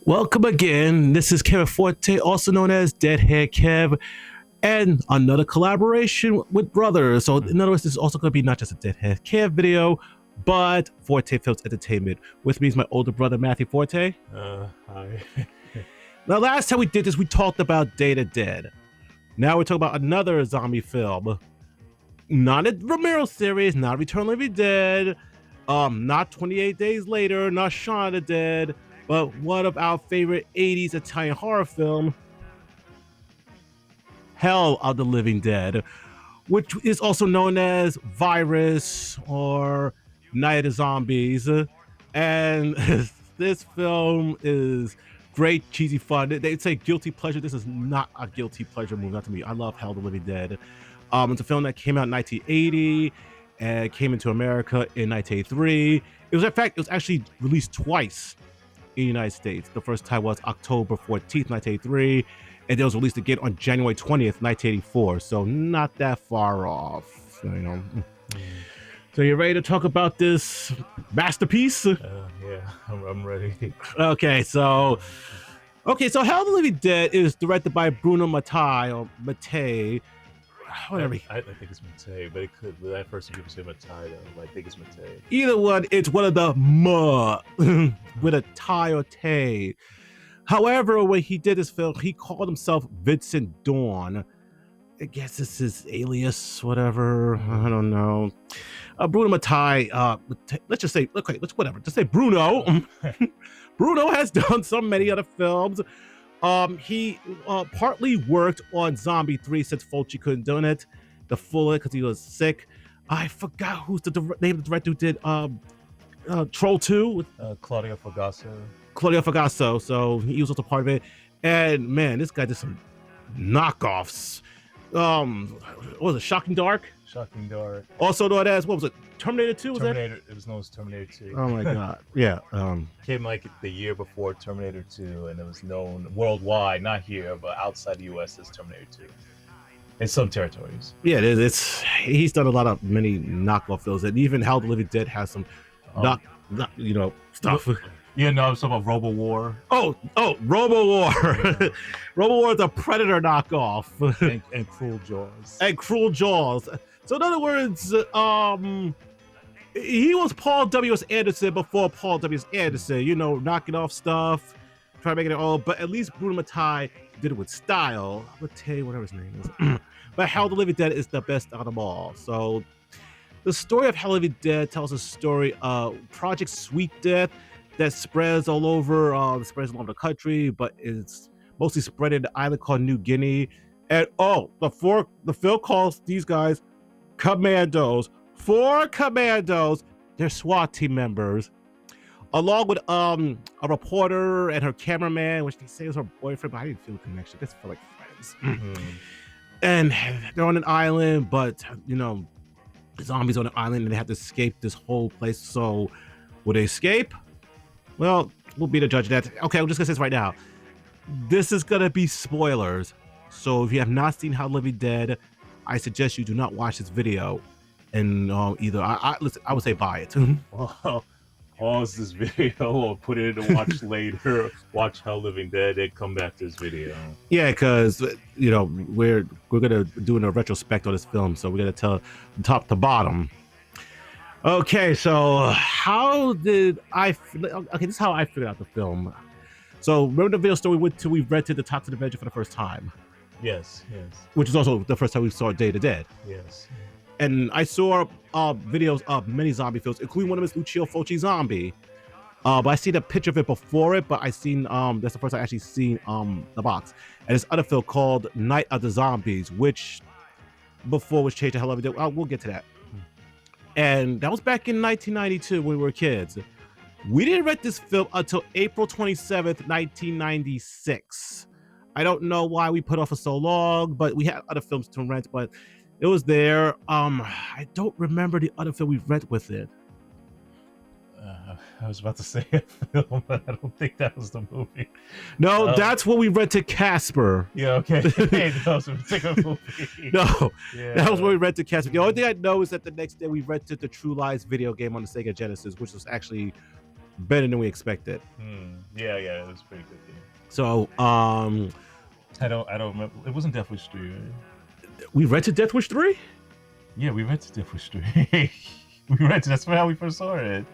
Welcome again. This is Kevin Forte, also known as Deadhand Kev, and another collaboration with Brothers. So, in other words, this is also going to be not just a Deadhand Kev video, but Forte Films Entertainment. With me is my older brother, Matthew Forte. Hi. Now, last time we did this, we talked about Day to Dead. Now we're talking about another zombie film. Not a Romero series, not Return of the Living Dead, not 28 Days Later, not Shaun of the Dead, but one of our favorite 80s Italian horror film, Hell of the Living Dead, which is also known as Virus or Night of the Zombies. And this film is great, cheesy fun. They'd say guilty pleasure. This is not a guilty pleasure movie, not to me. I love Hell of the Living Dead. It's a film that came out in 1980 and came into America in 1983. It was actually released twice in the United States. The first time was October 14th, 1983, and it was released again on January 20th, 1984. So not that far off, So you ready to talk about this masterpiece? Yeah, I'm ready. Okay, so Hell of the Living Dead is directed by Bruno Matttei, or Matttei. Whatever. I think it's Matttei, but it could. When I first people say Matttei, though, I think it's Matttei. Either one, it's one of the with a tie or tay. However, when he did this film, he called himself Vincent Dawn. I guess this is alias, whatever. I don't know. Bruno Matttei. Let's just say, okay, whatever. Just say Bruno. Bruno has done so many other films. He partly worked on Zombie 3 since Fulci couldn't do it, the full because he was sick. I forgot who's the name of the director who did Troll 2 with Claudio Fragasso. Claudio Fragasso. So he was also part of it. And man, this guy did some knockoffs. What was it? Shocking Dark? Shocking Dark. Also known as, what was it? Terminator 2? Terminator. It was known as Terminator 2. Oh my god. Yeah. Came like the year before Terminator 2, and it was known worldwide, not here, but outside the U.S. as Terminator 2. In some territories. Yeah, it is. He's done a lot of many knockoff films, and even Hell of the Living Dead has some stuff. Yeah, no, I'm talking about Robo War. Oh, Robo War. Yeah. Robo War is a Predator knockoff. And Cruel Jaws. And Cruel Jaws. So in other words, he was Paul W.S. Anderson before Paul W.S. Anderson, knocking off stuff, trying to make it all, but at least Bruno Matttei did it with style. Matttei, whatever his name is. But Hell of the Living Dead is the best out of them all. So the story of Hell of the Living Dead tells a story of Project Sweet Death that spreads all over the country, but it's mostly spread in the island called New Guinea. And the film calls these guys Commandos. 4 commandos, they're SWAT team members, along with a reporter and her cameraman, which they say is her boyfriend, but I didn't feel a connection. They just feel like friends. Mm-hmm. And they're on an island, but the zombies on the island, and they have to escape this whole place. So will they escape? Well, we'll be the judge of that. Okay, I'm just gonna say this right now. This is gonna be spoilers. So if you have not seen Hell of the Living Dead, I suggest you do not watch this video. And either I would say buy it. Well, pause this video or put it in to watch later. Watch Hell Living Dead and come back to this video. Yeah, because we're gonna do a retrospect on this film, so we're gonna tell top to bottom. Okay, so how did I? Okay, this is how I figured out the film. So remember the video store we rented the Toxic Avenger for the first time. Yes. Which is also the first time we saw Day to Dead. Yes. And I saw videos of many zombie films, including one of them is Lucio Fulci Zombie. But I seen a picture of it before it, but I seen that's the first time I actually seen the box. And this other film called Night of the Zombies, which before was changed to Hell of a Day. We'll get to that. And that was back in 1992 when we were kids. We didn't rent this film until April 27th, 1996. I don't know why we put off for so long, but we had other films to rent, but it was there. I don't remember the other film we rent with it. I was about to say a film, but I don't think that was the movie. No, that's when we rented Casper. Yeah, okay. That was a particular movie. No, that was when we rented Casper. The only thing I know is that the next day we rented the True Lies video game on the Sega Genesis, which was actually better than we expected. Yeah, it was pretty good. Yeah. So I don't remember. It wasn't Death Wish 3. Right? We rented Death Wish 3? Yeah, we rented Death Wish 3. We rented. That's how we first saw it.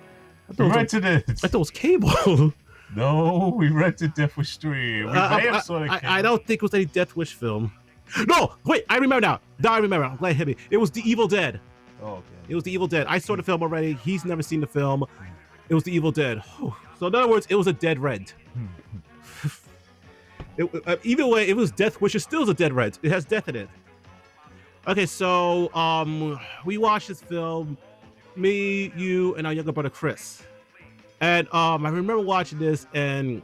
We rented it. I thought it was cable. No, we rented Death Wish 3. I don't think it was any Death Wish film. No, wait, I remember now. I'm glad it hit me. It was The Evil Dead. Oh, okay. It was The Evil Dead. I saw the film already. He's never seen the film. It was The Evil Dead. So in other words, it was a dead rent. Either way, it was Death Wish. It still is a dead rent. It has death in it. Okay, so we watched this film. Me, you, and our younger brother Chris. And I remember watching this, and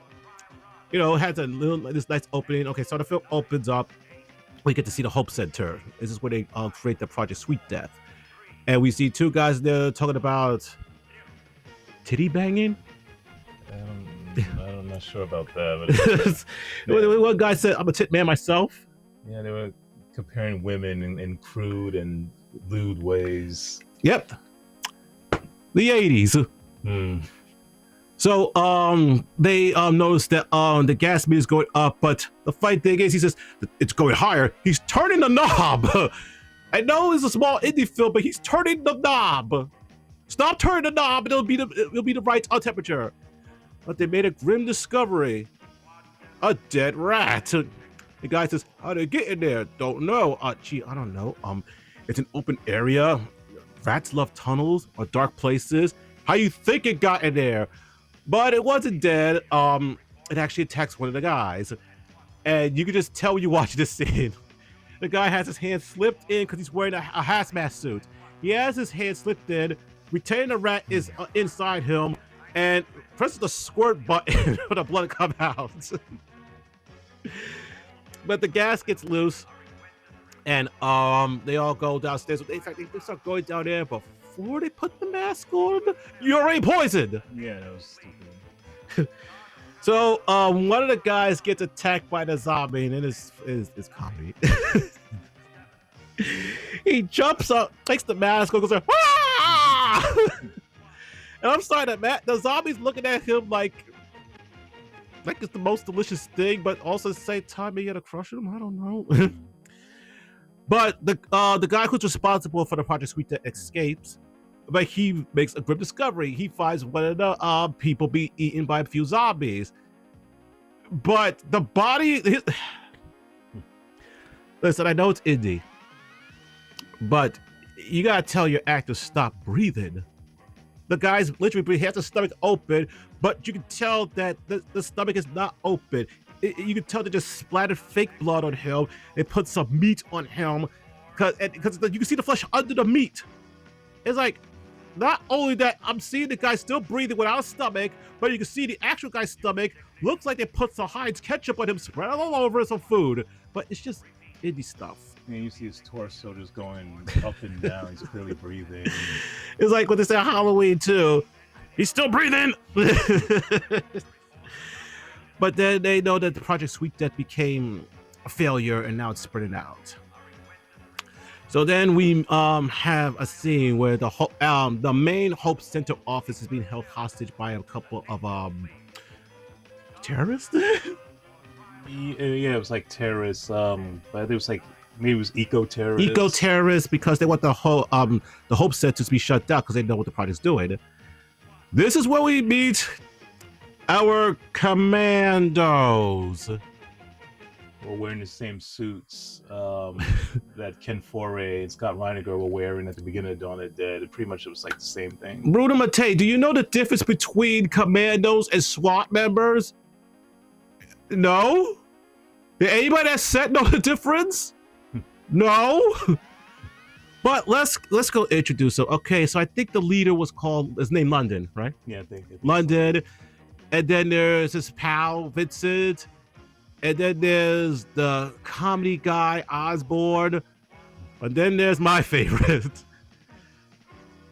it had this nice opening. Okay, so the film opens up. We get to see the Hope Center. This is where they create the Project Sweet Death, and we see two guys there talking about titty banging. I'm not sure about that. But one guy said, "I'm a tit man myself." Yeah, they were comparing women in crude and lewd ways. Yep, the 80s. So they noticed that the gas meter is going up, but the funny thing is, he says it's going higher. He's turning the knob. I know it's a small indie film, but he's turning the knob. Stop turning the knob, and it'll be the right temperature. But they made a grim discovery: a dead rat. The guy says, "How did it get in there? Don't know. Gee, I don't know. It's an open area. Rats love tunnels or dark places. How you think it got in there?" But it wasn't dead. It actually attacks one of the guys. And you can just tell when you watch this scene. The guy has his hand slipped in because he's wearing a hazmat suit. He has his hand slipped in, retaining the rat is inside him, and presses the squirt button for the blood to come out. But the gas gets loose, and they all go downstairs. In fact, they start going down there before they put the mask on. You're already poisoned. Yeah, that was stupid. So one of the guys gets attacked by the zombie, and it's comedy. He jumps up, takes the mask, goes like, "Ah!" And I'm sorry that the zombie's looking at him like it's the most delicious thing, but also at the same time he had to crush him. I don't know. But the guy who's responsible for the Project Sweet Death escapes, but he makes a grim discovery. He finds one of the people be eaten by a few zombies. But the body... Listen, I know it's indie, but you gotta tell your actors stop breathing. The guy's literally breathing. He has the stomach open, but you can tell that the stomach is not open. You can tell they just splattered fake blood on him. They put some meat on him because you can see the flesh under the meat. It's like, not only that, I'm seeing the guy still breathing without a stomach, but you can see the actual guy's stomach looks like they put some Heinz ketchup on him, spread it all over some food. But it's just indie stuff. Yeah, you see his torso just going up and down. He's clearly breathing. It's like what they say on Halloween too. He's still breathing. But then they know that the Project Sweet Death became a failure, and now it's spreading out. So then we have a scene where the main Hope Center office is being held hostage by a couple of terrorists. Yeah, it was like terrorists. But it was like maybe it was eco-terrorists. Eco-terrorists, because they want the Hope Center to be shut down because they know what the project's doing. This is where we meet our commandos. We're wearing the same suits that Ken Foray and Scott Reiniger were wearing at the beginning of Dawn of the Dead. Pretty much it was like the same thing. Bruno Matttei, do you know the difference between commandos and SWAT members? No? Did anybody that said know the difference? No? But let's go introduce him. Okay, so I think the leader was called, his name London, right? Yeah, I think London. And then there's his pal, Vincent. And then there's the comedy guy, Osborne. And then there's my favorite,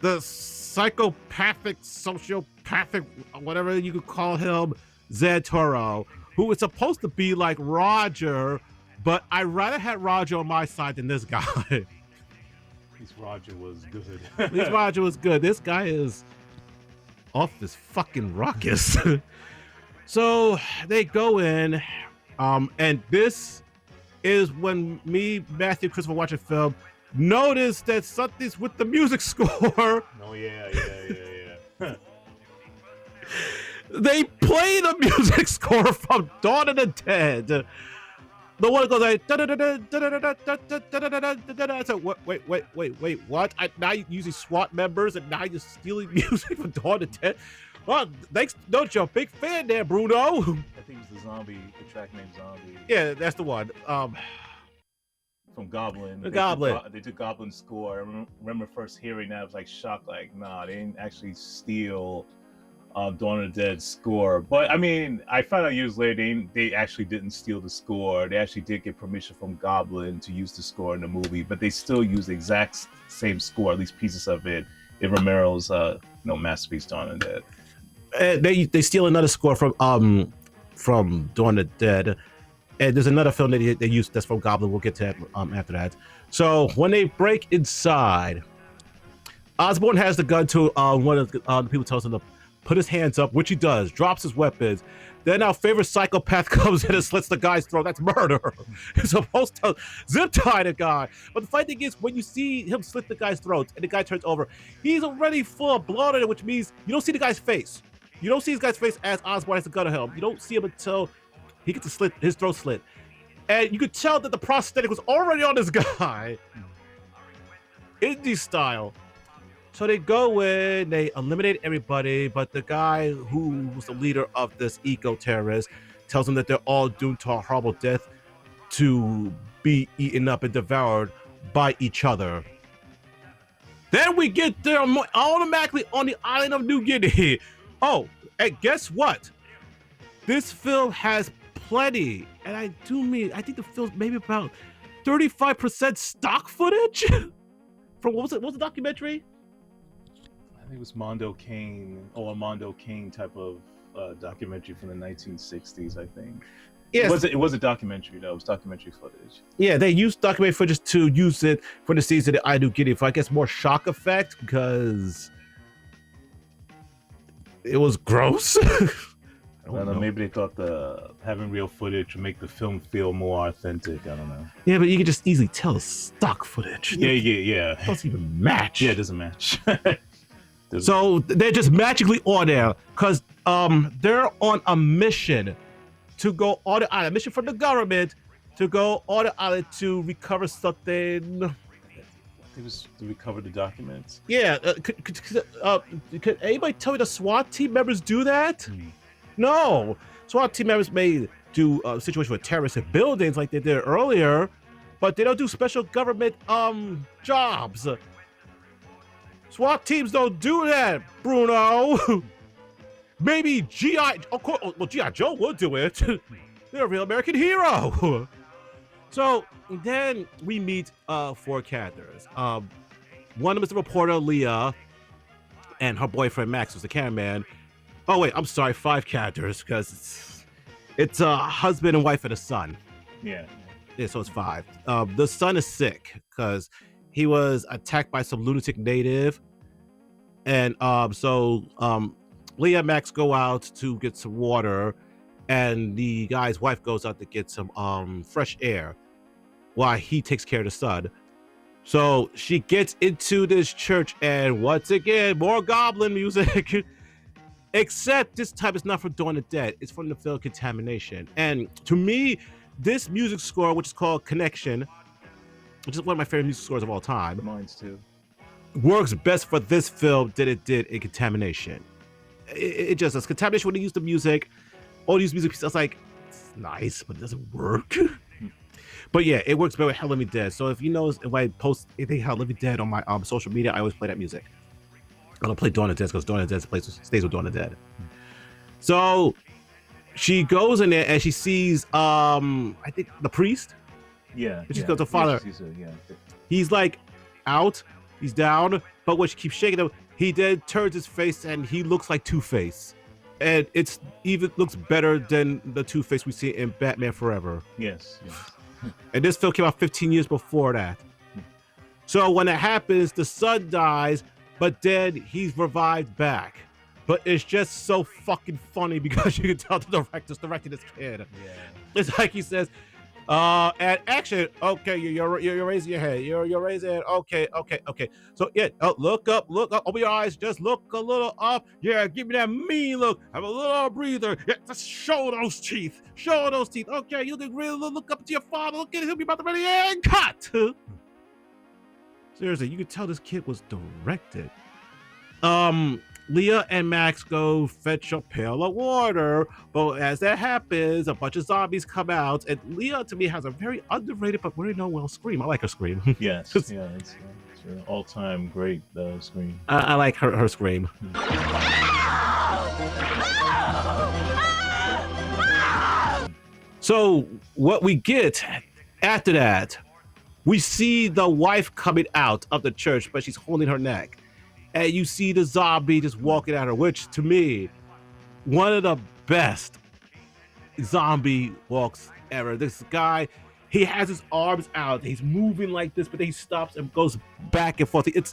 the psychopathic, sociopathic, whatever you could call him, Zed Toro, who is supposed to be like Roger, but I'd rather have Roger on my side than this guy. At least Roger was good. At least Roger was good. This guy is... off this fucking ruckus. So they go in, and this is when me, Matthew, Christopher watching film, notice that something's with the music score. Oh yeah. They play the music score from Dawn of the Dead. The one that goes like so wait, what? Now you're using SWAT members and now you're stealing music from Dawn of the Dead? Well, thanks. Don't you a big fan there, Bruno? I think it was the track named Zombie. Yeah, that's the one. From Goblin. The Goblin. They took Goblin's score. I remember first hearing that, I was like shocked. Like, nah, they didn't actually steal Dawn of the Dead's score. But I mean, I found out years later they actually didn't steal the score. They actually did get permission from Goblin to use the score in the movie, but they still used the exact same score, at least pieces of it, in Romero's masterpiece Dawn of the Dead. They steal another score from Dawn of the Dead, and there's another film that they use that's from Goblin. We'll get to that after that. So when they break inside, Osborn has the gun to one of the people tells him to put his hands up, which he does, drops his weapons. Then our favorite psychopath comes in and slits the guy's throat. That's murder. He's supposed to zip tie the guy. But the funny thing is, when you see him slit the guy's throat and the guy turns over, he's already full of blood in it, which means you don't see the guy's face. You don't see this guy's face as Osborn has the gun on him. You don't see him until he gets his throat slit. And you could tell that the prosthetic was already on this guy. Indie style. So they go in, they eliminate everybody, but the guy who was the leader of this eco-terrorist tells them that they're all doomed to a horrible death to be eaten up and devoured by each other. Then we get there automatically on the island of New Guinea. Oh, and guess what? This film has plenty, and I think the film's maybe about 35% stock footage from what was the documentary? I think it was Mondo Kane, or a Mondo Kane type of documentary from the 1960s, I think. Yes. It was a documentary, though. It was documentary footage. Yeah, they used documentary footage to use it for the season of I Do Guinea for, I guess, more shock effect, because it was gross. I don't know. Maybe they thought having real footage would make the film feel more authentic. I don't know. Yeah, but you can just easily tell stock footage. Yeah. It doesn't even match. Yeah, it doesn't match. So they're just magically on there because they're on a mission to go on the island, a mission from the government to go on the island to recover something. It was to recover the documents. Yeah. Could anybody tell me the SWAT team members do that? No. SWAT team members may do a situation with terrorists in buildings like they did earlier, but they don't do special government jobs. SWAT teams don't do that, Bruno. Maybe G.I. Of course, well, G.I. Joe would do it. They're a real American hero. So then we meet 4 characters. One of them is the reporter, Leah, and her boyfriend, Max, who's the cameraman. Oh, wait, I'm sorry, 5 characters, because it's a husband and wife and a son. Yeah, so it's 5. The son is sick, because he was attacked by some lunatic native. And so Leah and Max go out to get some water, and the guy's wife goes out to get some fresh air while he takes care of the son. So she gets into this church, and once again, more goblin music. Except this time it's not from Dawn of the Dead. It's from the film Contamination. And to me, this music score, which is called Connection, which is one of my favorite music scores of all time. Mine's too. Works best for this film than it did in Contamination. It just does. Contamination, when they use the music, all these music pieces, it's like, it's nice, but it doesn't work. But yeah, it works better with Hell Let Me Dead. So if you know, if I post anything Hell Let Me Dead on my social media, I always play that music. I don't play Dawn of the Dead because Dawn of the Dead stays with Dawn of the Dead. So she goes in there and she sees, I think, the priest. Yeah. She goes to father. Yeah. He's like out. He's down, but when she keeps shaking him, he then turns his face and he looks like Two-Face. And it's even looks better than the Two-Face we see in Batman Forever. Yes. And this film came out 15 years before that. So when it happens, the son dies, but then he's revived back. but it's just so fucking funny because you can tell the director's directing this kid. Yeah. It's like he says, and action. Okay, you're raising your head. You're raising your head. Okay. So yeah, look up. Open your eyes. Just look a little up. Yeah, give me that mean look. Have a little breather. Yeah, just show those teeth. Show those teeth. Okay, you can really look up to your father. Look at him. He'll be about to ready and cut. Seriously, you could tell this kid was directed. Leah and Max go fetch a pail of water, but as that happens, a bunch of zombies come out, and Leah, to me, has a very underrated but very well scream. I like her scream. Yes, yeah, it's an all-time great scream. I like her scream. So what we get after that, we see the wife coming out of the church, but she's holding her neck. And you see the zombie just walking at her, which to me, one of the best zombie walks ever. This guy, he has his arms out, he's moving like this, but then he stops and goes back and forth. It's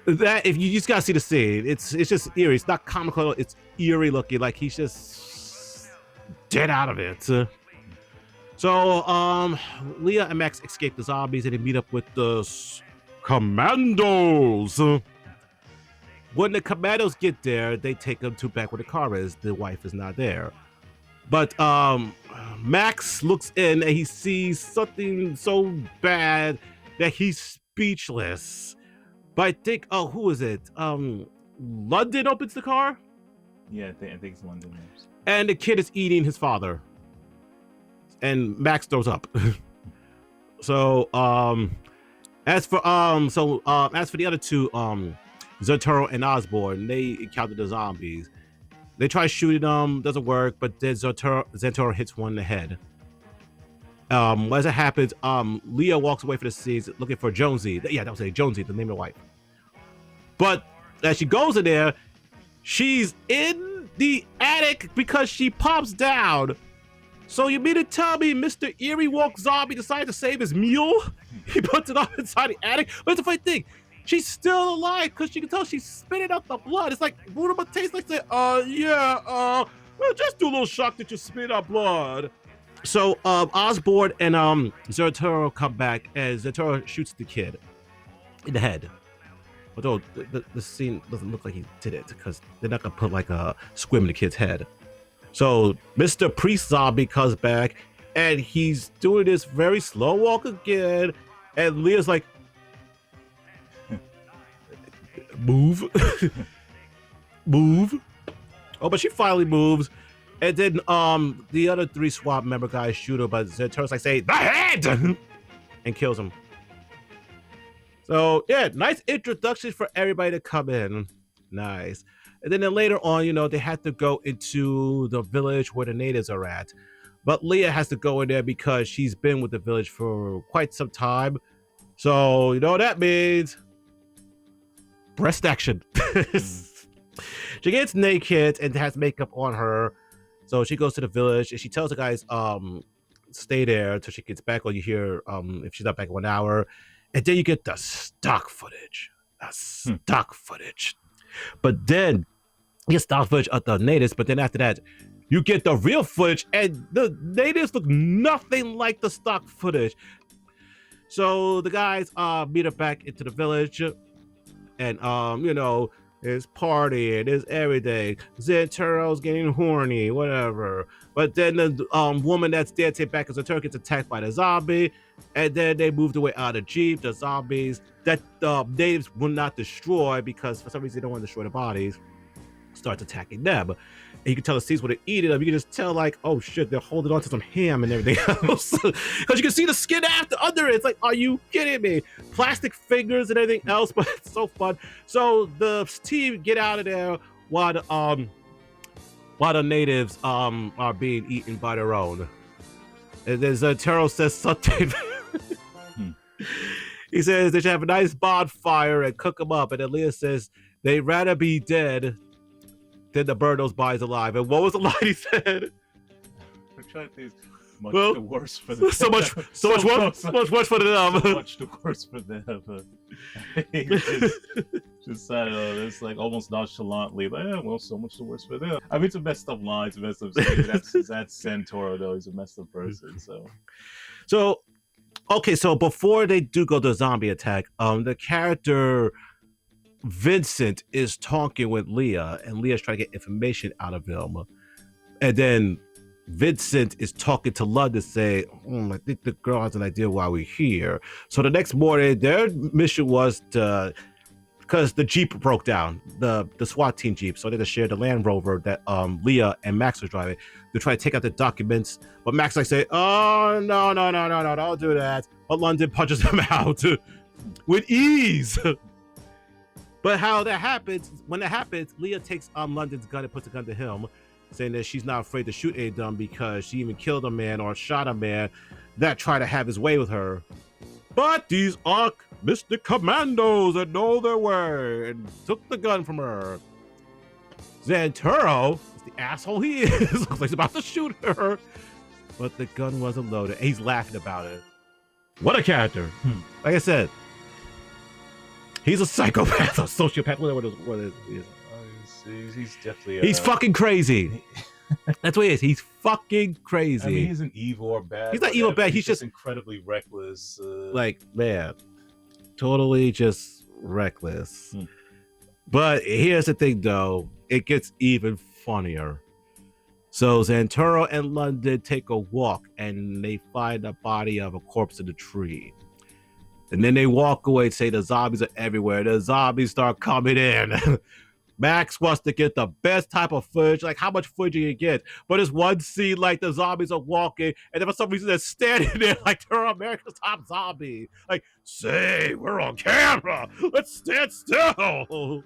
that, if you just gotta see the scene, it's just eerie. It's not comical, it's eerie looking, like he's just dead out of it. So Leah and Max escape the zombies and they meet up with the Commandos. When the Commandos get there, they take them to back where the car is. The wife is not there. But Max looks in and he sees something so bad that he's speechless. But I think, who is it? London opens the car? Yeah, I think it's London. And the kid is eating his father. And Max throws up. So, as for the other two, Zerturo and Osborn, they encounter the zombies. They try shooting them, doesn't work, but then Zerturo hits one in the head. As it happens, Leah walks away from the scenes looking for Jonesy. Yeah, that was Jonesy, the name of the wife. But as she goes in there, she's in the attic because she pops down. So you mean to tell me Mr. Eerie Walk Zombie decided to save his mule? He puts it up inside the attic. But it's a funny thing. She's still alive because you can tell she's spitting out the blood. It's like Bruno Matttei like say, well, just do a little shock that you spit out blood. So Osborn and Zerturo come back and Zerturo shoots the kid in the head. Although the scene doesn't look like he did it because they're not gonna put like a squib in the kid's head. So Mr. Priest Zombie comes back and he's doing this very slow walk again. And Leah's like, move. Move. Oh, but she finally moves. And then the other three SWAT member guys shoot her, but Zerturo's like, say, the head! And kills him. So, yeah, nice introduction for everybody to come in. Nice. And then later on, they had to go into the village where the natives are at. But Leah has to go in there because she's been with the village for quite some time. So, you know what that means? Breast action. She gets naked and has makeup on her. So she goes to the village and she tells the guys, stay there until she gets back, or you hear if she's not back in 1 hour. And then you get the stock footage. But then you get stock footage of the natives, but then after that, you get the real footage, and the natives look nothing like the stock footage. So the guys meet her back into the village, and there's partying, there's everything. Zerturo's getting horny, whatever. But then the woman that's dancing back as Zerturo gets attacked by the zombie, and then they moved away out of the Jeep. The zombies that the natives will not destroy because for some reason they don't want to destroy the bodies, starts attacking them. And you can tell the scenes where they're eating them. You can just tell, like, oh shit, they're holding on to some ham and everything else. Because you can see the skin under it. It's like, are you kidding me? Plastic fingers and everything else, but it's so fun. So the team get out of there while the natives are being eaten by their own. And then Zerturo says something. He says they should have a nice bonfire and cook them up. And then Leah says they'd rather be dead than to burn those bodies alive. And what was the line he said? I'm trying to think. The worse for them. So much worse for them. So much the worse for them. Just I don't know, it's like almost nonchalantly, like, well, so much the worse for them. I mean, it's a messed up line, it's a messed up saying. That's Santoro though. He's a messed up person. So okay, so before they do go to the zombie attack, the character Vincent is talking with Leah, and Leah's trying to get information out of him, and then Vincent is talking to London, saying, I think the girl has an idea why we're here. So the next morning, their mission was to, because the Jeep broke down, the SWAT team Jeep, so they had to share the Land Rover that Leah and Max were driving. They're trying to take out the documents, but Max like say, oh, no, don't do that. But London punches him out with ease. But when that happens, Leah takes London's gun and puts the gun to him, saying that she's not afraid to shoot any of them because she even killed a man or shot a man that tried to have his way with her. But these are Mystic Commandos that know their way, and took the gun from her. Santoro is the asshole he is. Looks like he's about to shoot her, but the gun wasn't loaded. And he's laughing about it. What a character! Like I said, he's a psychopath, a sociopath, whatever it is. He's definitely he's fucking crazy. That's what he is. He's fucking crazy. I mean, he isn't evil or bad. He's not evil or bad. He's just incredibly reckless. Like, man, totally just reckless. But here's the thing, though. It gets even funnier. So Santoro and London take a walk, and they find the body of a corpse in a tree. And then they walk away and say the zombies are everywhere. The zombies start coming in. Max wants to get the best type of footage. Like, how much footage you get? But there's one scene like the zombies are walking, and then for some reason they're standing there like they're America's top zombie. Like, say, we're on camera. Let's stand still.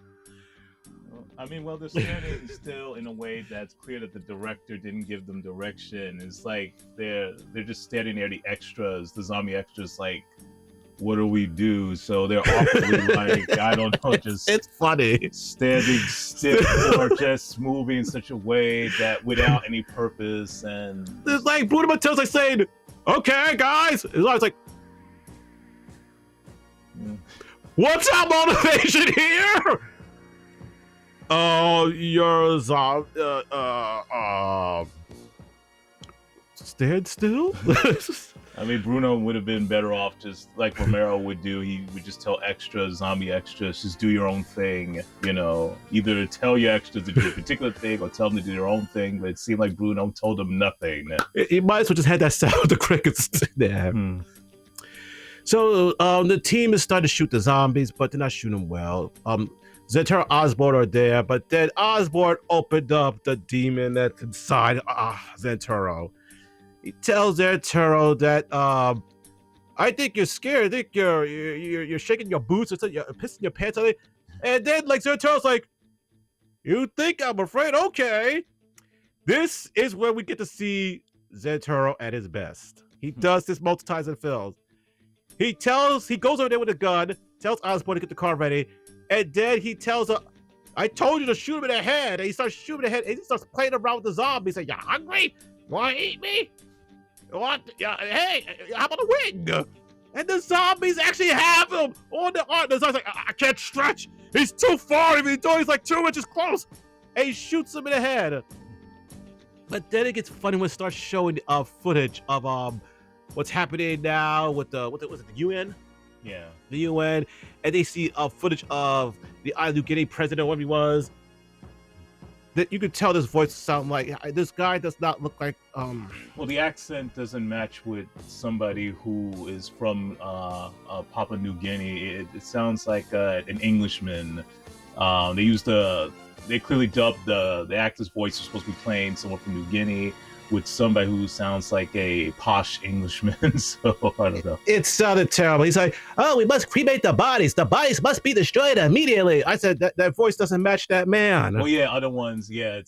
I mean, well, they're standing still in a way that's clear that the director didn't give them direction. It's like they're just standing there, the extras, the zombie extras, like, what do we do? So they're awkwardly like, I don't know, just it's funny, standing still or just moving in such a way that without any purpose. And it's like Bruno Matttei's like saying, okay, guys. It's always like, what's our motivation here? Oh, you're stand still? I mean, Bruno would have been better off just like Romero would do. He would just tell extras, zombie extras, just do your own thing. You know, either tell your extras to do a particular thing or tell them to do their own thing. But it seemed like Bruno told them nothing. He might as well just had that sound of the crickets there. So the team is starting to shoot the zombies, but they're not shooting them well. Santoro and Osborn are there, but then Osborn opened up the demon that's inside Santoro. He tells Santoro that I think you're scared. I think you're shaking your boots or you're pissing your pants on it. And then like Santoro's like, you think I'm afraid? Okay. This is where we get to see Santoro at his best. He does this multiple times in films. He goes over there with a gun, tells Osborn to get the car ready, and then he tells her, I told you to shoot him in the head. And he starts shooting in the head, and he starts playing around with the zombies. He's like, you hungry? You want to eat me? What? Hey, how about a wing? And the zombies actually have him on the arm. The zombie's like, I can't stretch. He's too far. He's like 2 inches close. And he shoots him in the head. But then it gets funny when it starts showing footage of what's happening now with the UN? Yeah. The UN. And they see footage of the New Guinea president, whatever he was. That you could tell this voice sound like this guy does not look like well, the accent doesn't match with somebody who is from Papua New Guinea. It sounds like an Englishman. They clearly dubbed the actor's voice was supposed to be playing someone from New Guinea with somebody who sounds like a posh Englishman. So I don't know. It sounded terrible. He's like, oh, we must cremate the bodies. The bodies must be destroyed immediately. I said that voice doesn't match that man. Oh yeah, other ones, yeah.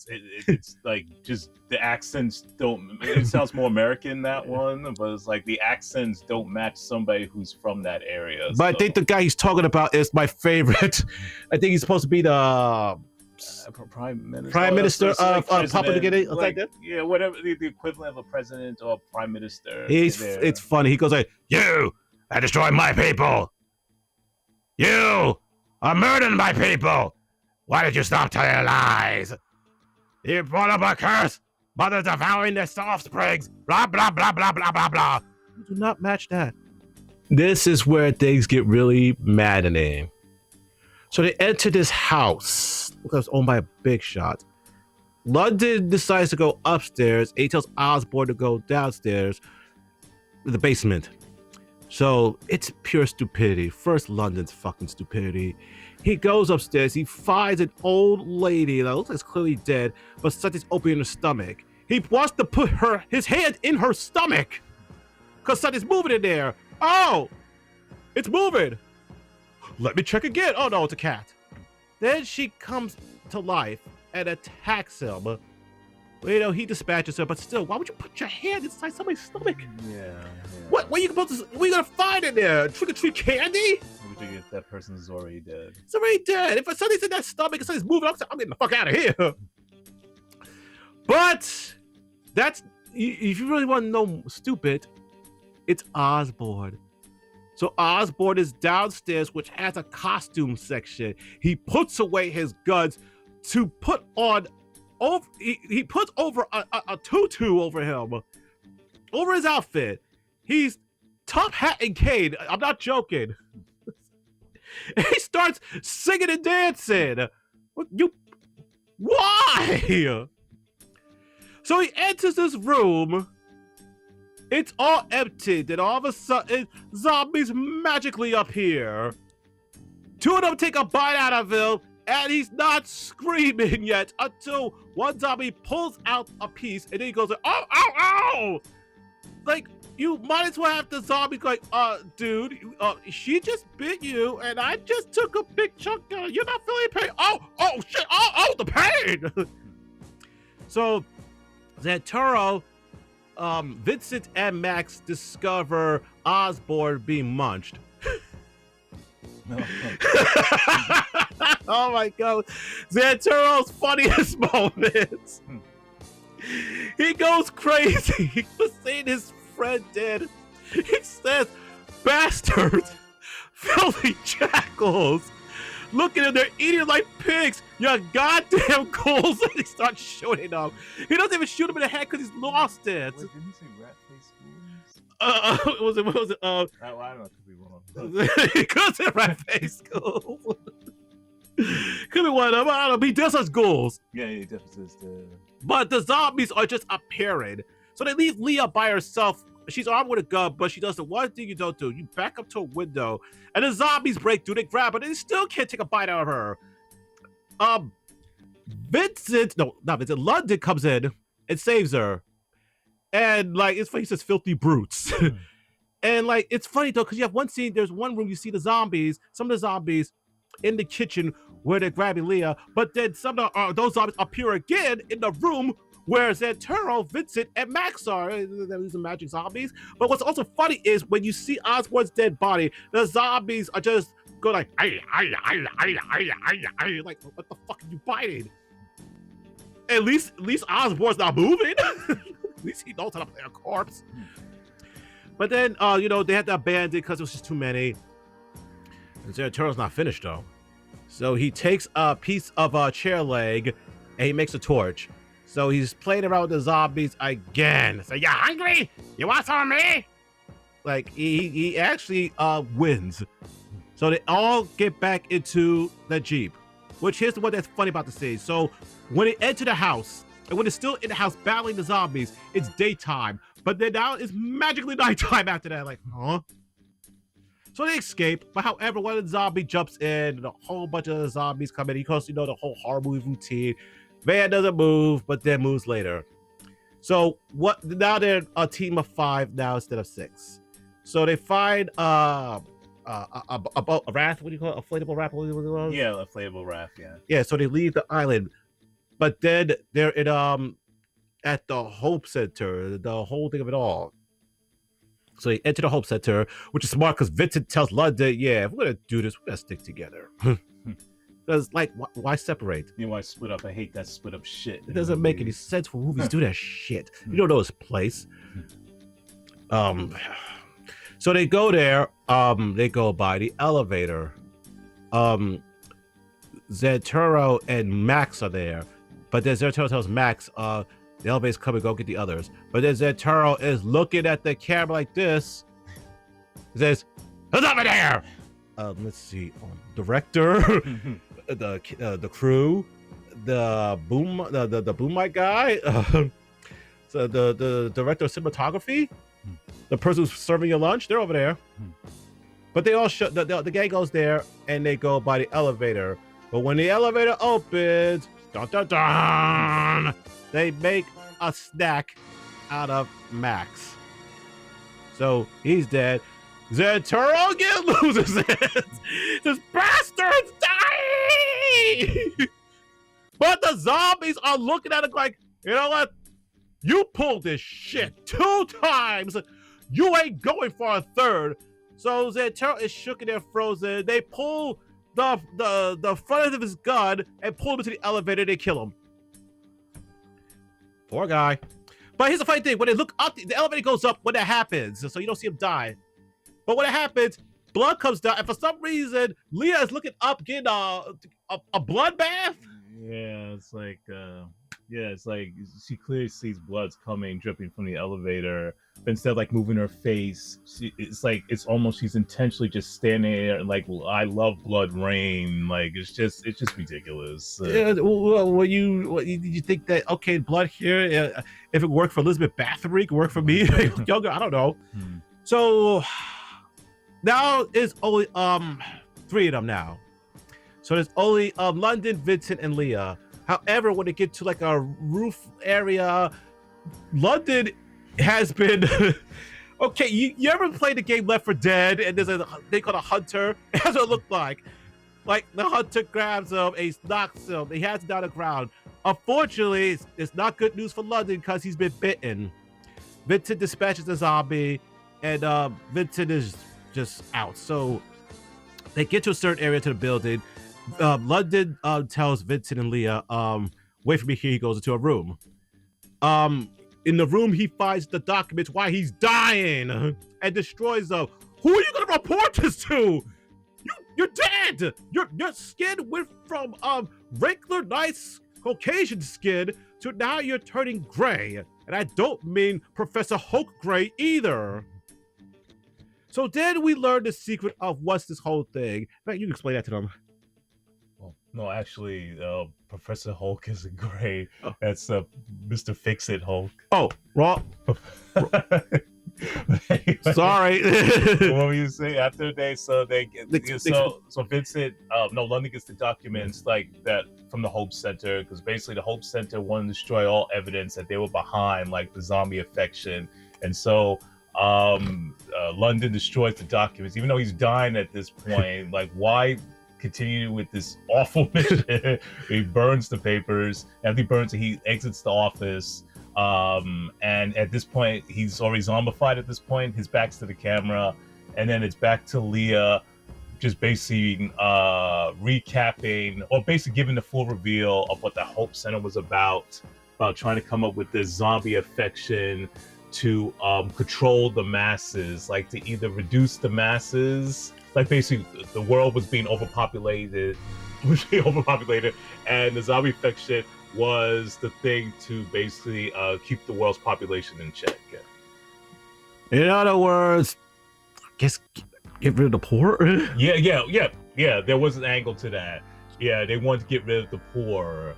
It's like just the accents don't. It sounds more American, that one, but it's like the accents don't match somebody who's from that area. But I think the guy he's talking about is my favorite. I think he's supposed to be the Prime Minister of Papua New Guinea, like that. Yeah, whatever the equivalent of a president or a prime minister. It's funny. He goes like, "You, I destroy my people. You, are murdering my people. Why did you stop telling lies? You brought up a curse. Mother devouring their offsprings. Blah, blah, blah, blah, blah, blah, blah. You do not match that. This is where things get really maddening. So they enter this house. Look, it's owned by a big shot. London decides to go upstairs. He tells Osborn to go downstairs, the basement. So it's pure stupidity. First, London's fucking stupidity. He goes upstairs. He finds an old lady that looks like it's clearly dead, but something's open in her stomach. He wants to put his hand in her stomach because something's moving in there. Oh, it's moving. Let me check again. Oh no, it's a cat. Then she comes to life and attacks him. Well, you know, he dispatches her, but still, why would you put your hand inside somebody's stomach? Yeah. What are you gonna find in there? Trick-or-treat candy? Maybe if that person's already dead. It's already dead. If something's in that stomach and something's moving, I'm getting the fuck out of here. But that's, if you really want to know stupid, it's Osborn. So Osborn is downstairs, which has a costume section. He puts away his guns to put on he puts over a tutu over him, over his outfit. He's top hat and cane. I'm not joking. He starts singing and dancing. Why? So he enters this room. It's all empty. Then all of a sudden, zombies magically appear. Two of them take a bite out of him, and he's not screaming yet until one zombie pulls out a piece, and then he goes, oh, ow, ow! Like, you might as well have the zombie like, dude, she just bit you, and I just took a big chunk out. You're not feeling pain. Oh, shit, oh, the pain! So, Zanturo, Vincent and Max discover Osborn being munched. Oh my god. Zanturo's funniest moments. He goes crazy. He's seeing his friend dead. He says, bastards, filthy jackals. Look at them, they're eating like pigs. You goddamn ghouls. And he starts shooting them. He doesn't even shoot him in the head because he's lost it. Wait, didn't he say rat-faced ghouls? What was it? I don't know, could be wrong. He could say rat-faced ghouls. Could be one of them. I don't know. He does us ghouls. Yeah, he definitely says the... But the zombies are just appearing. So they leave Leah by herself. She's armed with a gun, but she does the one thing you don't do. You back up to a window, and the zombies break through. They grab her, and they still can't take a bite out of her. London comes in and saves her. And, like, it's funny, he says filthy brutes. And, like, it's funny, though, because you have one scene, there's one room, you see the zombies, some of the zombies in the kitchen where they're grabbing Leah, but then some of those zombies appear again in the room where Zanturo, Vincent, and Max are. These are magic zombies. But what's also funny is when you see Osborn's dead body, the zombies are just go like, like, what the fuck are you biting? At least Osborn's not moving. At least he knows how to play a corpse. But then, they had to abandon because it was just too many. And Zanturo's not finished, though. So he takes a piece of a chair leg and he makes a torch. So he's playing around with the zombies again. So, you hungry? You want some of me? Like, he actually wins. So they all get back into the Jeep. Which, here's what that's funny about the scene. So when they enter the house, and when it's still in the house battling the zombies, it's daytime. But then now it's magically nighttime after that. Like, huh? So they escape, but however, one of the zombies jumps in, and a whole bunch of the zombies come in. Because the whole horror movie routine. Van doesn't move, but then moves later. So now they're a team of 5 now instead of 6. So they find a raft. What do you call it? A inflatable raft? Yeah, a inflatable raft. Yeah. Yeah. So they leave the island, but then they're in at the Hope Center. The whole thing of it all. So they enter the Hope Center, which is smart because Vincent tells London, "Yeah, if we're gonna do this, we're gonna stick together." Because, like, why separate? You know why split up? I hate that split up shit. It doesn't make any sense for movies to do that shit. You don't know his place. So they go there. They go by the elevator. Zeturo and Max are there. But then Zeturo tells Max, the elevator's coming, go get the others. But then Zeturo is looking at the camera like this. He says, who's over there? Let's see, director, the crew, the boom mic guy, so the director of cinematography, the person who's serving your lunch, they're over there. But they all the gang goes there and they go by the elevator. But when the elevator opens, dun, dun, dun, they make a snack out of Max. So he's dead. Zeturo again loses it. This bastard's dying. But the zombies are looking at it like, you know what? You pulled this shit 2 times. You ain't going for a third. So Zeturo is shook and they're frozen. They pull the front of his gun and pull him into the elevator. They kill him. Poor guy. But here's the funny thing: when they look up, the elevator goes up when that happens, so you don't see him die. But when it happens, blood comes down, and for some reason, Leah is looking up, getting a blood bath. Yeah, it's like she clearly sees blood's coming, dripping from the elevator. But instead of like moving her face, it's almost she's intentionally just standing there and like, I love blood rain. Like it's just ridiculous. Yeah, well, did you think that okay, blood here? If it worked for Elizabeth Bathory, it could work for me younger. I don't know. So now it's only 3 of them now. So there's only London, Vincent, and Leah. However, when they get to like a roof area, London has been okay. You ever played the game Left 4 Dead and there's a thing called a hunter? That's what it looked like. Like the hunter grabs him, he knocks him, he has him down the ground. Unfortunately, it's not good news for London because he's been bitten. Vincent dispatches the zombie, and Vincent is just out. So they get to a certain area to the building. London tells Vincent and Leah, wait for me here. He goes into a room. In the room, he finds the documents while he's dying and destroys them. Who are you gonna report this to? You're dead. Your skin went from regular nice Caucasian skin to now you're turning gray. And I don't mean Professor Hulk gray either. So then we learn the secret of what's this whole thing. In fact, you can explain that to them. No, actually, Professor Hulk isn't gray. Oh. That's Mr. Fix-It Hulk. Oh, wrong. Sorry. What were you saying? After so Vincent, London gets the documents like that from the Hope Center, because basically the Hope Center wanted to destroy all evidence that they were behind like the zombie infection, and so London destroys the documents, even though he's dying at this point. Like, why continue with this awful mission? He burns the papers. After he burns it, he exits the office. And at this point, he's already zombified at this point. His back's to the camera. And then it's back to Leah, just basically recapping, or basically giving the full reveal of what the Hope Center was about trying to come up with this zombie infection to control the masses, like to either reduce the masses, like basically the world was being overpopulated, and the zombie infection was the thing to basically keep the world's population in check. In other words, I guess get rid of the poor. Yeah. There was an angle to that. Yeah, they wanted to get rid of the poor,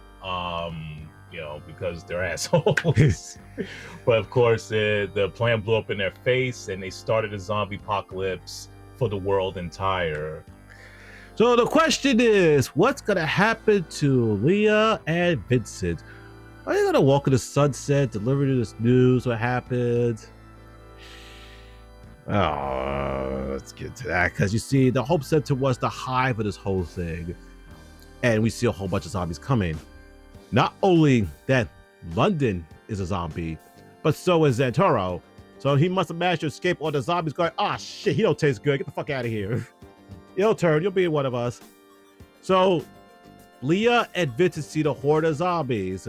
because they're assholes. But of course, the plan blew up in their face, and they started a zombie apocalypse for the world entire. So the question is, what's gonna happen to Leah and Vincent? Are they gonna walk in the sunset, deliver this news? What happened? Oh, let's get to that, because you see, the Hope Center was the hive of this whole thing, and we see a whole bunch of zombies coming. Not only that, London is a zombie, but so is Zeturo. So he must have managed to escape all the zombies going, ah, shit, he don't taste good. Get the fuck out of here. You'll turn, you'll be one of us. So Leah and Vincent see the horde of zombies.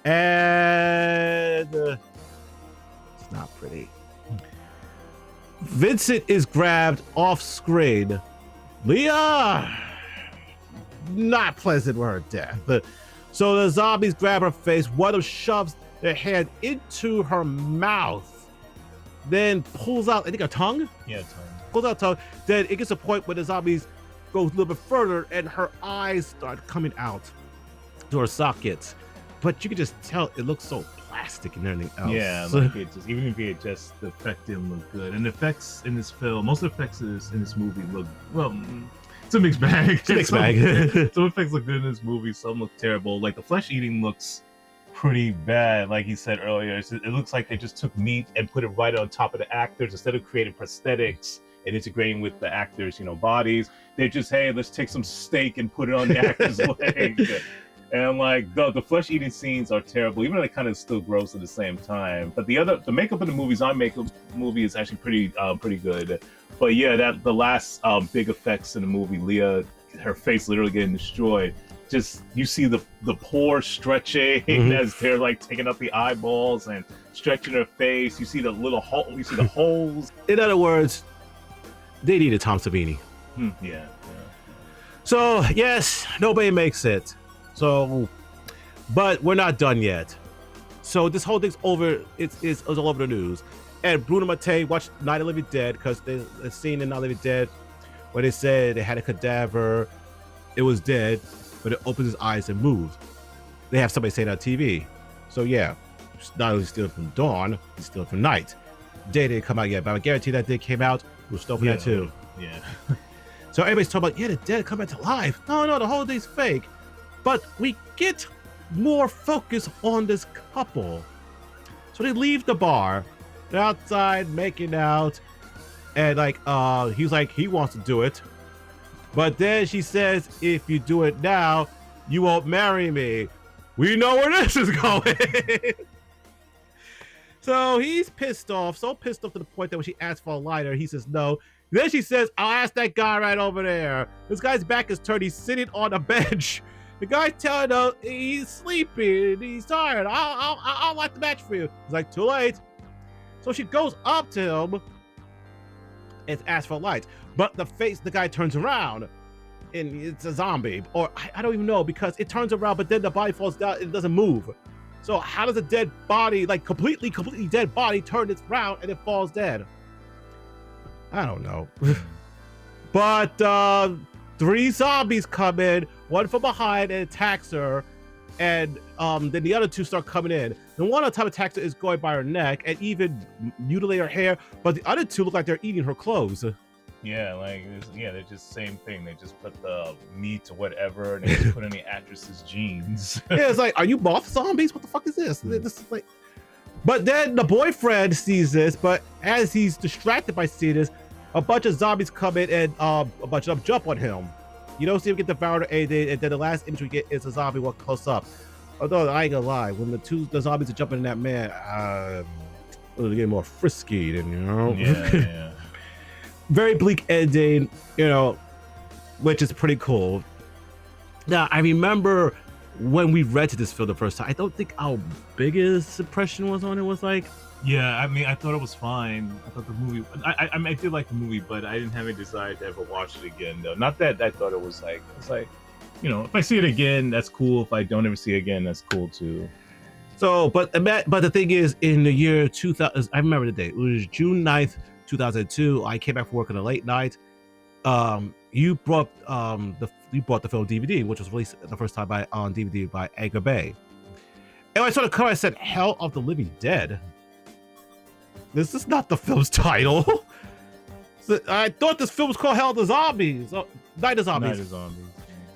And it's not pretty. Vincent is grabbed off screen. Leah! not pleasant with her death. So the zombies grab her face. One of them shoves their hand into her mouth, then pulls out, I think, a tongue? Yeah, tongue. Pulls out a tongue. Then it gets to a point where the zombies go a little bit further and her eyes start coming out to her sockets. But you can just tell it looks so plastic and everything else. Yeah, like it just, even if it just, the effect didn't look good. And the effects in this film, most of the effects in this movie look, well, it's a mixed bag. It's a mixed bag. Some effects look good in this movie, some look terrible. Like the flesh eating looks pretty bad, like he said earlier. It looks like they just took meat and put it right on top of the actors instead of creating prosthetics and integrating with the actors, bodies. They're just, hey, let's take some steak and put it on the actor's leg. And like the flesh eating scenes are terrible, even though they kind of still gross at the same time. But the makeup in the movie is actually pretty good. But yeah, the last big effects in the movie, Leah, her face literally getting destroyed. Just you see the pores stretching as they're like taking up the eyeballs and stretching her face. You see the little hole. You see the holes. In other words, they needed Tom Savini. Yeah. So yes, nobody makes it. So, but we're not done yet. So this whole thing's over. It's all over the news. And Bruno Matttei watched Night of the Living Dead because there's a scene in Night of the Living Dead where they said they had a cadaver. It was dead, but it opens his eyes and moves. They have somebody say that on TV. So yeah, not only stealing from dawn, he's stealing from night. Day didn't come out yet, but I guarantee that day came out. We're still for that too. Yeah. So everybody's talking about, the dead come back to life. No, the whole thing's fake. But we get more focus on this couple. So they leave the bar. They're outside making out. And he's like, he wants to do it. But then she says, if you do it now, you won't marry me. We know where this is going. So he's pissed off. So pissed off to the point that when she asks for a lighter, he says no. Then she says, I'll ask that guy right over there. This guy's back is turned. He's sitting on a bench. The guy's telling her he's sleeping, he's tired. I'll light the match for you. He's like, too late. So she goes up to him and asks for a light. But the guy turns around and it's a zombie. Or I don't even know, because it turns around, but then the body falls down and it doesn't move. So how does a dead body, like completely dead body, turn its round and it falls dead? I don't know. But 3 zombies come in, one from behind and attacks her, and then the other 2 start coming in. And one on top attacks her is going by her neck and even mutilate her hair, but the other 2 look like they're eating her clothes. Yeah, they're just same thing. They just put the meat or whatever, and they just put in the actress's jeans. Yeah, it's like, are you moth zombies? What the fuck is this? This is like. But then the boyfriend sees this, but as he's distracted by seeing this, a bunch of zombies come in and a bunch of them jump on him. You don't see him get devoured or anything, and then the last image we get is a zombie walk close up. Although I ain't gonna lie, when the zombies are jumping in that man, they're getting more frisky than Yeah. Very bleak ending, which is pretty cool. Now I remember when we rented this film the first time, I don't think our biggest impression was on it was like. Yeah, I mean, I thought it was fine. I thought the movie. I mean, I did like the movie, but I didn't have any desire to ever watch it again. Though, not that I thought it was like. It's like, if I see it again, that's cool. If I don't ever see it again, that's cool too. So, but the thing is, in the year 2000, I remember the date. It was June 9th, 2002. I came back from work on a late night. You brought the film DVD, which was released the first time on DVD by Edgar Bay. And I saw the cover. I said, "Hell of the Living Dead." This is not the film's title. So I thought this film was called Hell of the Zombies. Night of Zombies. Night of Zombies.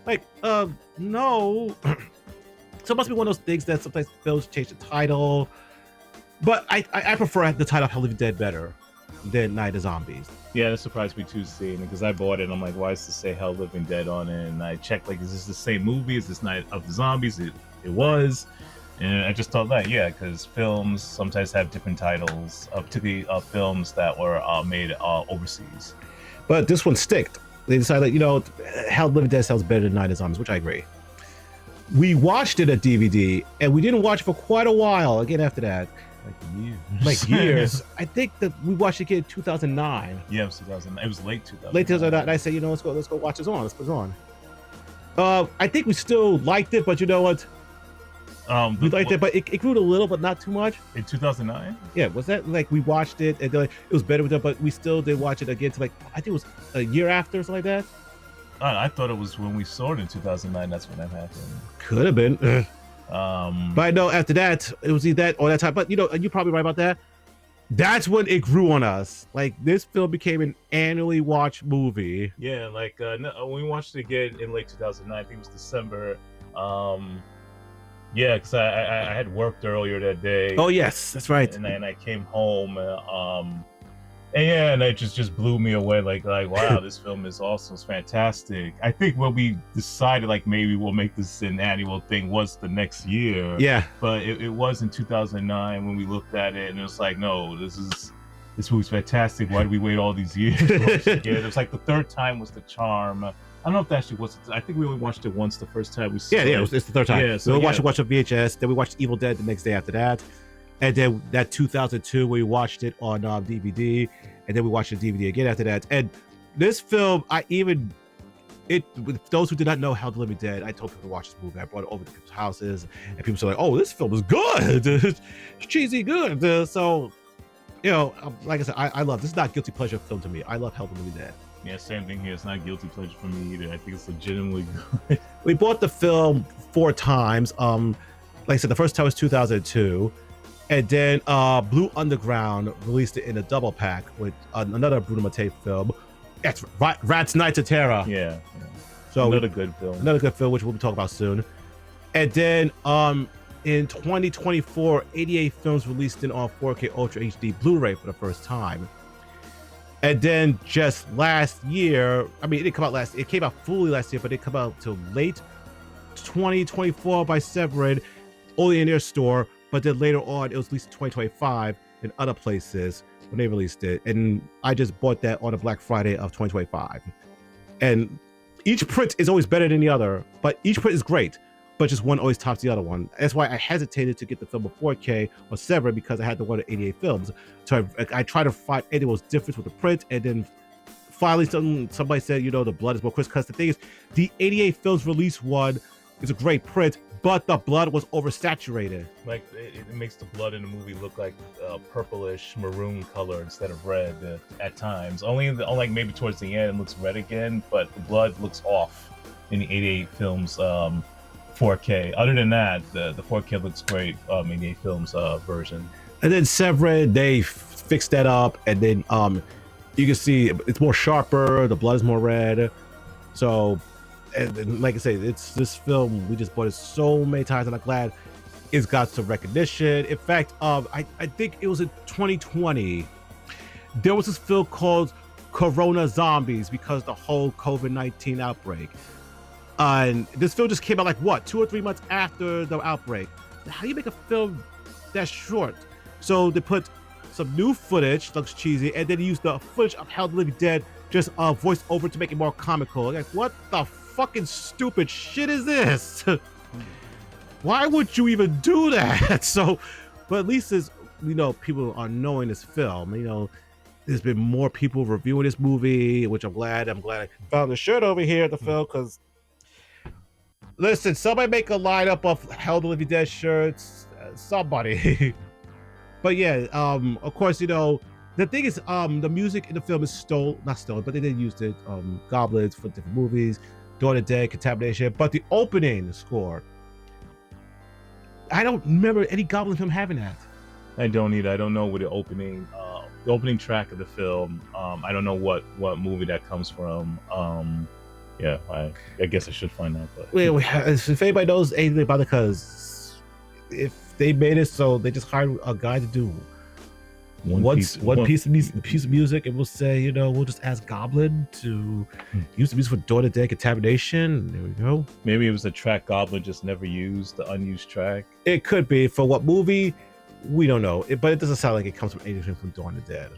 Like, no. So it must be one of those things that sometimes films change the title. But I prefer the title Hell of the Dead better than Night of Zombies. Yeah, that surprised me too, seeing it, because I bought it and I'm like, why does it say Hell Living Dead on it? And I checked, like, is this the same movie? Is this Night of the Zombies? It was. And I just thought that, yeah, because films sometimes have different titles, particularly films that were made overseas. But this one sticked. They decided, Hell Living Dead sounds better than Night of Zombies, which I agree. We watched it at DVD, and we didn't watch it for quite a while again after that. Like years. I think that we watched it again in 2009. Yeah, it was 2009. It was late 2009. Late 2009. And I said, let's go watch this on. Let's put it on. I think we still liked it, but you know what? We liked it, but it grew a little, but not too much. In 2009? Yeah, was that like we watched it and it was better with it, but we still did watch it again to like I think it was a year after or something like that. I thought it was when we saw it in 2009. That's when that happened. Could have been. But I know after that it was either that or that time. But you know, you're probably right about that. That's when it grew on us. Like this film became an annually watched movie. Yeah, like when we watched it again in late 2009, I think it was December. Yeah, because I had worked earlier that day. Oh yes, that's right. And I came home, and yeah, and it just blew me away. Like wow, this film is awesome, it's fantastic. I think when we decided like maybe we'll make this an annual thing was the next year. Yeah, but it was in 2009 when we looked at it, and it was like, no, this movie's fantastic. Why did we wait all these years? It was like the third time was the charm. I don't know if that actually was. I think we only watched it once the first time we saw it. Yeah, it's the third time. Yeah, so we watched on VHS. Then we watched Evil Dead the next day after that, and then that 2002 we watched it on DVD, and then we watched the DVD again after that. And this film, with those who did not know How the Living Dead, I told people to watch this movie. I brought it over to people's houses, and people said like, "Oh, this film is good. It's cheesy good." So, you know, like I said, I love this. Is not a guilty pleasure film to me. I love How the Living Dead. Yeah, same thing here. It's not guilty pleasure for me either. I think it's legitimately good. We bought the film 4 times. Like I said, the first time was 2002, and then Blue Underground released it in a double pack with another Bruno Matttei film. That's Rats Nights of Terror. Yeah. So another good film, which we'll be talking about soon. And then in 2024, 88 films released in on 4K Ultra HD Blu-ray for the first time. And then just last year, I mean, it came out fully last year, but it came out till late 2024 by Severin, only in their store. But then later on, it was released in 2025 in other places when they released it. And I just bought that on a Black Friday of 2025. And each print is always better than the other, but each print is great. But just one always tops the other one. That's why I hesitated to get the film of 4K or Severin, because I had the one of 88 films. So I tried to find any difference with the print, and then finally somebody said, you know, the blood is more crisp. Because the thing is, the 88 films release one is a great print, but the blood was oversaturated. Like it makes the blood in the movie look like purplish maroon color instead of red at times. Only like maybe towards the end it looks red again, but the blood looks off in the 88 films. 4K. Other than that, the 4K looks great in the film's version. And then Severin, they fixed that up, and then you can see it's more sharper. The blood is more red. So, and like I say, it's this film. We just bought it so many times, and I'm glad it's got some recognition. In fact, I think it was in 2020. There was this film called Corona Zombies because the whole COVID-19 outbreak. And this film just came out like what, 2 or 3 months after the outbreak. How do you make a film that short? So they put some new footage, looks cheesy, and then used the footage of How the Living Dead, just voiced over to make it more comical. Like, what the fucking stupid shit is this? Why would you even do that? So, but at least it's, you know, people are knowing this film. You know, there's been more people reviewing this movie, which I'm glad. I found the shirt over here at the film, because listen, somebody make a lineup of How the Living Dead shirts. Somebody. But yeah, of course, you know, the thing is, the music in the film is not stolen, but they did use it. Goblins for different movies, Dawn of the Dead, Contamination. But the opening score, I don't remember any Goblin film having that. I don't either. I don't know what the opening track of the film. I don't know what movie that comes from. Yeah, I guess I should find out. But if anybody knows anything about it, because if they made it so they just hired a guy to do one piece of music, and we'll say, you know, we'll just ask Goblin to use the music for Dawn of the Dead, Contamination. There we go. Maybe it was a track Goblin just never used, the unused track. It could be. For what movie, we don't know. But it doesn't sound like it comes from anything from Dawn of the Dead.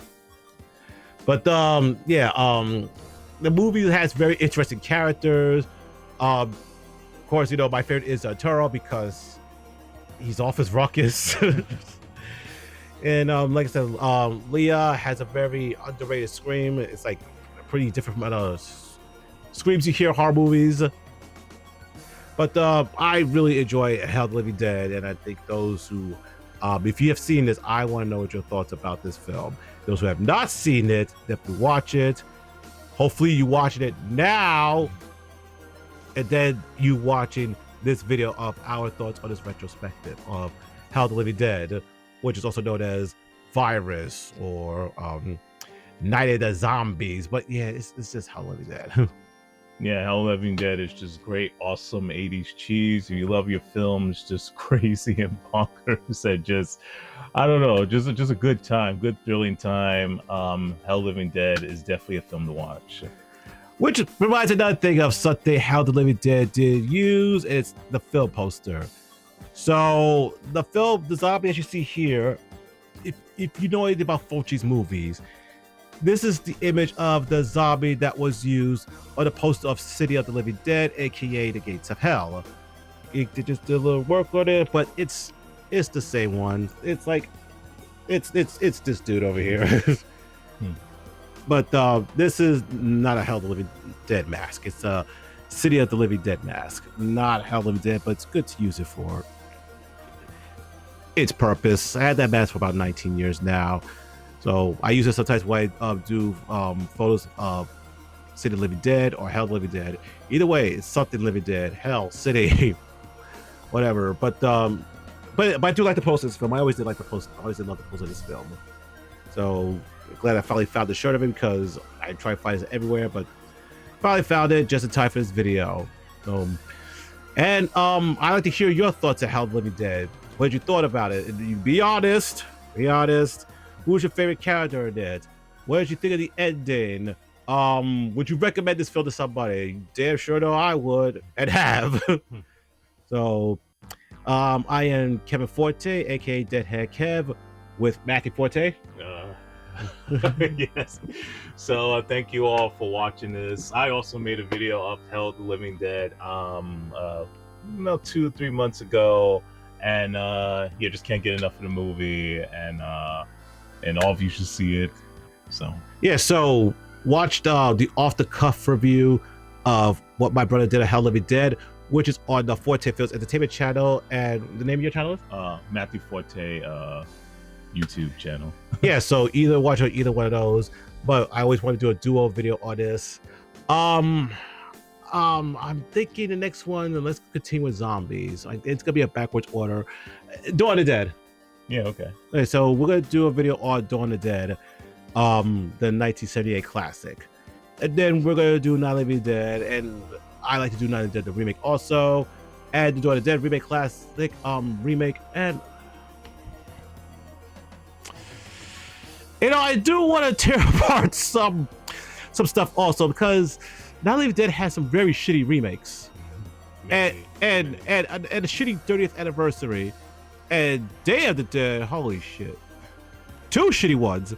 But the movie has very interesting characters. Of course, you know, my favorite is Turo, because he's off his ruckus. And like I said, Leah has a very underrated scream. It's like pretty different from other screams you hear in horror movies. But I really enjoy Hell the Living Dead, and I think those who, if you have seen this, I want to know what your thoughts about this film. Those who have not seen it, definitely watch it. Hopefully, you watching it now, and then you watching this video of our thoughts on this retrospective of Hell the Living Dead, which is also known as Virus or Night of the Zombies. But yeah, it's just Hell the Living Dead. Yeah, Hell Living Dead is just great, awesome 80s cheese. If you love your films, just crazy and bonkers, and just, I don't know, just a good time, good thrilling time. Hell Living Dead is definitely a film to watch. Which reminds another thing of something Hell the Living Dead did use. It's the film poster. So the film, the zombie as you see here, if you know anything about Fulci's movies, this is the image of the zombie that was used on the poster of City of the Living Dead, aka The Gates of Hell. They just did a little work on it, but it's the same one. It's like it's this dude over here. But this is not a Hell the Living Dead mask. It's a City of the Living Dead mask, not Hell the Living Dead, but it's good to use it for its purpose. I had that mask for about 19 years now. So I use it sometimes when I do photos of City of the Living Dead or Hell the Living Dead. Either way, it's something Living Dead, Hell, City, whatever. But I do like the post of this film. I always did like the post. I always did love the post of this film. So glad I finally found the shirt of it because I tried to find it everywhere, but finally found it just in time for this video. And I'd like to hear your thoughts on Hell the Living Dead. What you thought about it? And you be honest. Be honest. Who's your favorite character in it? What did you think of the ending? Would you recommend this film to somebody? Damn sure no, I would and have. So, I am Kevin Forte, aka Deadhand Kev, with Matthew Forte. Yes. So thank you all for watching this. I also made a video of Hell the Living Dead, 2 or 3 months ago, and yeah, just can't get enough of the movie, and all of you should see it. So yeah, so watched the off the cuff review of what my brother did at Hell Living Dead, which is on the Forte Films Entertainment channel. And the name of your channel is Matthew Forte YouTube channel. Yeah, so either watch on either one of those, but I always want to do a duo video on this. I'm thinking the next one, let's continue with zombies. It's gonna be a backwards order. Dawn of the Dead. Yeah, okay. Okay, so we're gonna do a video on Dawn of the Dead, the 1978 classic, and then we're gonna do Night of the Living Dead, and I like to do Night of the Dead the remake also, and the Dawn of the Dead remake classic remake. And you know, I do want to tear apart some stuff also, because Night of the Living Dead has some very shitty remakes, and a shitty 30th anniversary. And Day of the Dead, holy shit, 2 shitty ones.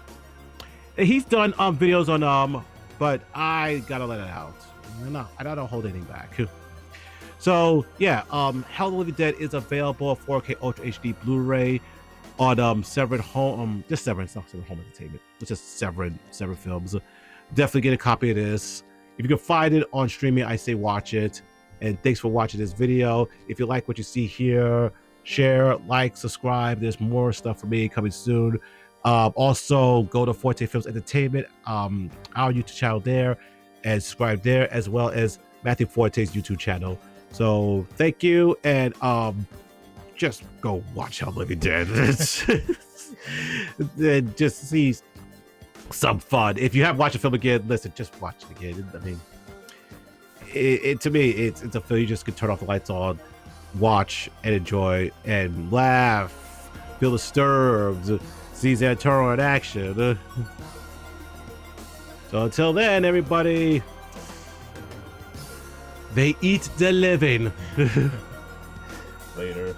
And he's done videos on but I gotta let it out. I don't hold anything back. So yeah, Hell the Living Dead is available 4K Ultra HD Blu-ray on Severin Home, just Severin, it's not Severin Home Entertainment, it's just Severin Films. Definitely get a copy of this. If you can find it on streaming, I say watch it. And thanks for watching this video. If you like what you see here, share, like, subscribe. There's more stuff for me coming soon. Also, go to Forte Films Entertainment, our YouTube channel there, and subscribe there, as well as Matthew Forte's YouTube channel. So thank you, and just go watch Hell Living Dead. And just see some fun. If you haven't watched the film again, listen, just watch it again. I mean, to me, it's a film you just can turn off the lights on, watch and enjoy and laugh, feel disturbed, see Santoro in action. So until then, everybody, they eat the living. Later.